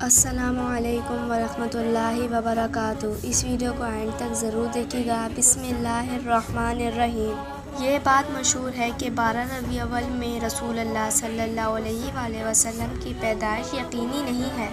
السلام علیکم ورحمۃ اللہ وبرکاتہ۔ اس ویڈیو کو اینڈ تک ضرور دیکھیے گا۔ بسم اللہ الرحمن الرحیم۔ یہ بات مشہور ہے کہ 12 ربیع الاول میں رسول اللہ صلی اللہ علیہ وآلہ وسلم کی پیدائش یقینی نہیں ہے،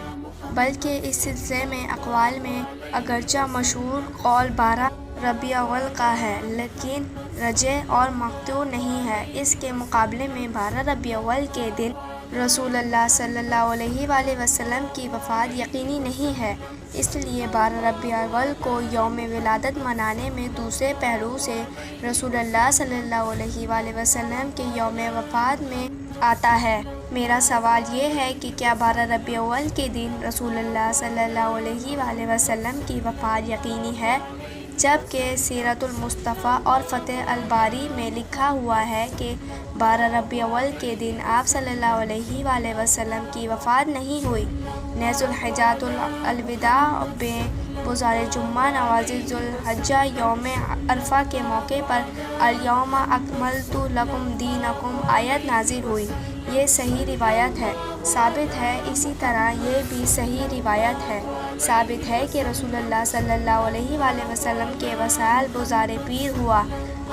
بلکہ اس سلسلے میں اقوال میں اگرچہ مشہور قول 12 ربیع الاول کا ہے، لیکن راجح اور مقطوع نہیں ہے۔ اس کے مقابلے میں 12 ربیع الاول کے دن رسول اللہ صلی اللہ علیہ وآلہ وسلم کی وفات یقینی نہیں ہے، اس لیے 12 ربیع الاول کو یوم ولادت منانے میں دوسرے پہلو سے رسول اللہ صلی اللہ علیہ وآلہ وسلم کے یوم وفات میں آتا ہے۔ میرا سوال یہ ہے کہ کیا 12 ربیع الاول کے دن رسول اللہ صلی اللہ علیہ وآلہ وسلم کی وفات یقینی ہے، جبکہ سیرت المصطفیٰ اور فتح الباری میں لکھا ہوا ہے کہ 12 ربیع الاول کے دن آپ صلی اللہ علیہ وآلہ وسلم کی وفات نہیں ہوئی۔ نیز الحجۃ الوداع میں بروز جمعہ نواز ذی الحجہ یوم عرفہ کے موقع پر الیوم اکملت لکم دینکم آیت نازل ہوئی۔ یہ صحیح روایت ہے، ثابت ہے۔ اسی طرح یہ بھی صحیح روایت ہے، ثابت ہے کہ رسول اللہ صلی اللہ علیہ وآلہ وسلم کے وصال بروز پیر ہوا۔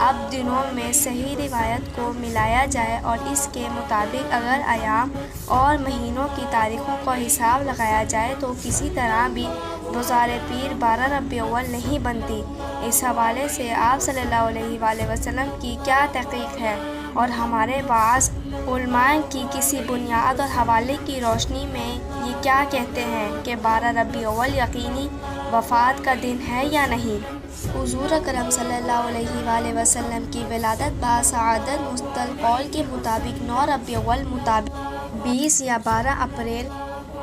اب دنوں میں صحیح روایت کو ملایا جائے اور اس کے مطابق اگر ایام اور مہینوں کی تاریخوں کا حساب لگایا جائے تو کسی طرح بھی بروز پیر 12 ربیع الاول نہیں بنتی۔ اس حوالے سے آپ صلی اللہ علیہ وآلہ وسلم کی کیا تحقیق ہے اور ہمارے بعض علماء کی کسی بنیاد اور حوالے کی روشنی میں یہ کیا کہتے ہیں کہ 12 ربیع الاول یقینی وفات کا دن ہے یا نہیں؟ حضور اکرم صلی اللہ علیہ وآلہ وسلم کی ولادت باسعادت مستل قول کے مطابق 9 ربیع الاول مطابق 20 یا 12 اپریل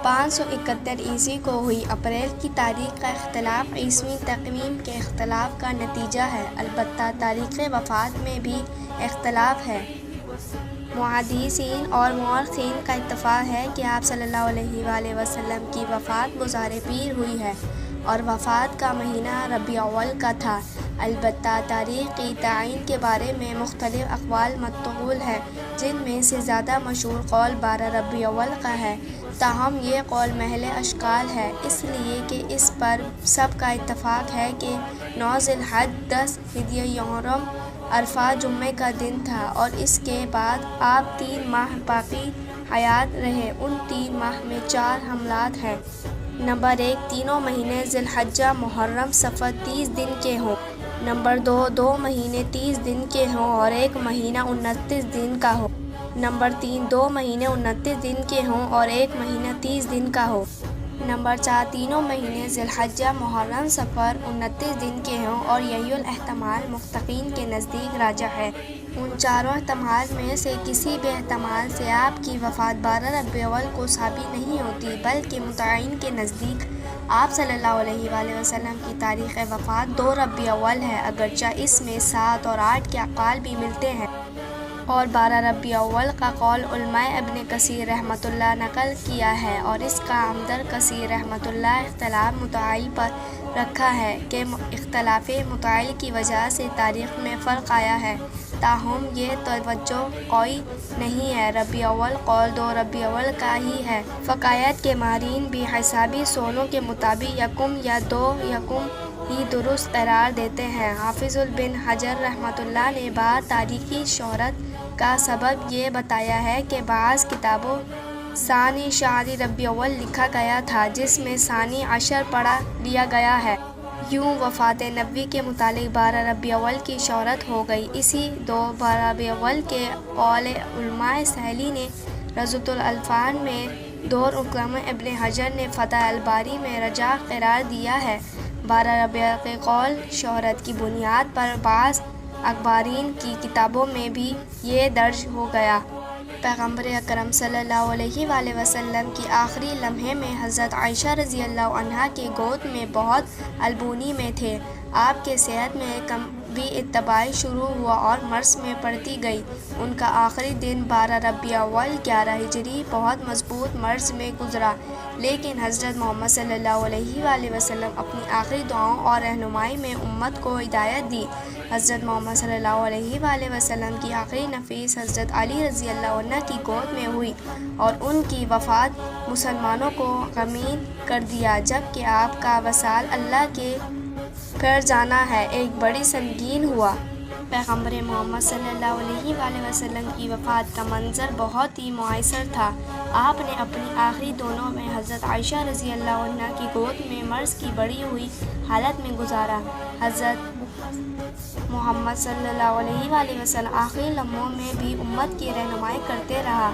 571 عیسوی کو ہوئی۔ اپریل کی تاریخ کا اختلاف عیسوی تقویم کے اختلاف کا نتیجہ ہے، البتہ تاریخ وفات میں بھی اختلاف ہے۔ محدثین اور مورخین کا اتفاق ہے کہ آپ صلی اللہ علیہ وآلہ وسلم کی وفات بروز پیر ہوئی ہے اور وفات کا مہینہ ربیع الاول کا تھا۔ البتہ تاریخ کی تعیین کے بارے میں مختلف اقوال منقول ہیں، جن میں سے زیادہ مشہور قول 12 ربیع الاول کا ہے۔ تاہم یہ قول محض اشکال ہے، اس لیے کہ اس پر سب کا اتفاق ہے کہ 9 ذی الحجہ 10 ہجری یوم عرفہ جمعے کا دن تھا اور اس کے بعد آپ 3 ماہ باقی حیات رہے۔ ان 3 ماہ میں 4 حملات ہیں۔ نمبر 1، تینوں مہینے ذی الحجہ محرم صفر 30 دن کے ہوں۔ نمبر 2، 2 مہینے 30 دن کے ہوں اور 1 مہینہ 29 دن کا ہو۔ نمبر 3، 2 مہینے 29 دن کے ہوں اور 1 مہینہ 30 دن کا ہو۔ نمبر 4، تینوں مہینے ذی الحجہ محرم صفر 29 دن کے ہوں اور یہی الاحتمال محققین کے نزدیک راجح ہے۔ ان چاروں احتمال میں سے کسی بھی احتمال سے آپ کی وفات 12 ربیع الاول کو ثابت نہیں ہوتی، بلکہ متعین کے نزدیک آپ صلی اللہ علیہ وآلہ وسلم کی تاریخ وفات 2 ربیع الاول ہے، اگرچہ اس میں 7 اور 8 کے اقوال بھی ملتے ہیں۔ اور 12 ربیع الاول کا قول علماء ابن کثیر رحمۃ اللہ نقل کیا ہے اور اس کا عمدر کثیر رحمۃ اللہ اختلاف متعین پر رکھا ہے کہ اختلاف متعین کی وجہ سے تاریخ میں فرق آیا ہے۔ تاہم یہ توجہ قوی نہیں ہے، ربیع الاول قول 2 ربیع الاول کا ہی ہے۔ فقہیت کے ماہرین بھی حسابی سولوں کے مطابق یکم یا 2 یکم ہی درست قرار دیتے ہیں۔ حافظ ابن حجر رحمۃ اللہ نے بعض تاریخی شہرت کا سبب یہ بتایا ہے کہ بعض کتابوں ثانی شہر ربیع الاول لکھا گیا تھا، جس میں ثانی عشر پڑھ لیا گیا ہے۔ یوں وفات نبوی کے متعلق 12 ربیع الاول کی شہرت ہو گئی۔ اسی 12 ربیع الاول کے قول علامہ سہلی نے روضۃ الالفاظ میں دور حکم ابن حجر نے فتح الباری میں راجح قرار دیا ہے۔ 12 ربیع الاول کے قول شہرت کی بنیاد پر بعض اخبارین کی کتابوں میں بھی یہ درج ہو گیا۔ پیغمبر اکرم صلی اللہ علیہ وآلہ وسلم کی آخری لمحے میں حضرت عائشہ رضی اللہ عنہا کے گود میں بہت البونی میں تھے۔ آپ کے صحت میں بھی اتباعی شروع ہوا اور مرض میں پڑتی گئی۔ ان کا آخری دن 12 ربیع الاول 11 ہجری بہت مضبوط مرض میں گزرا، لیکن حضرت محمد صلی اللہ علیہ وآلہ وسلم اپنی آخری دعاؤں اور رہنمائی میں امت کو ہدایت دی۔ حضرت محمد صلی اللہ علیہ وآلہ وسلم کی آخری نفس حضرت علی رضی اللہ عنہ کی گود میں ہوئی اور ان کی وفات مسلمانوں کو غمگین کر دیا، جبکہ آپ کا وصال اللہ کے گھر جانا ہے ایک بڑی سنگین ہوا۔ پیغمبر محمد صلی اللہ علیہ وآلہ وسلم کی وفات کا منظر بہت ہی مؤثر تھا۔ آپ نے اپنی آخری دنوں میں حضرت عائشہ رضی اللہ عنہا کی گود میں مرض کی بڑھی ہوئی حالت میں گزارا۔ حضرت محمد صلی اللہ علیہ وآلہ وسلم آخری لمحوں میں بھی امت کی رہنمائی کرتے رہا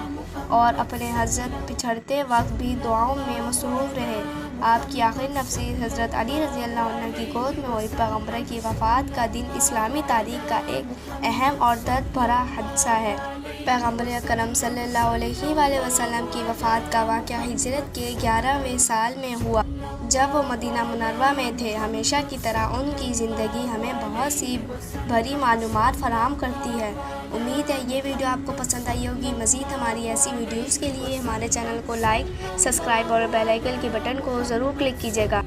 اور اپنے حضرت پچھڑتے وقت بھی دعاؤں میں مصروف رہے۔ آپ کی آخری نفس حضرت علی رضی اللہ عنہ کی گود میں ہوئی۔ پیغمبر کی وفات کا دن اسلامی تاریخ کا ایک اہم اور درد بھرا حادثہ ہے۔ پیغمبر اکرم صلی اللہ علیہ وآلہ وسلم کی وفات کا واقعہ ہجرت کے 11ویں سال میں ہوا، جب وہ مدینہ منورہ میں تھے۔ ہمیشہ کی طرح ان کی زندگی ہمیں بہت سی بھری معلومات فراہم کرتی ہے۔ امید ہے یہ ویڈیو آپ کو پسند آئی ہوگی۔ مزید ہماری ایسی ویڈیوز کے لیے ہمارے چینل کو لائک، سبسکرائب اور بیل آئیکن کے بٹن کو ضرور کلک کیجیے گا۔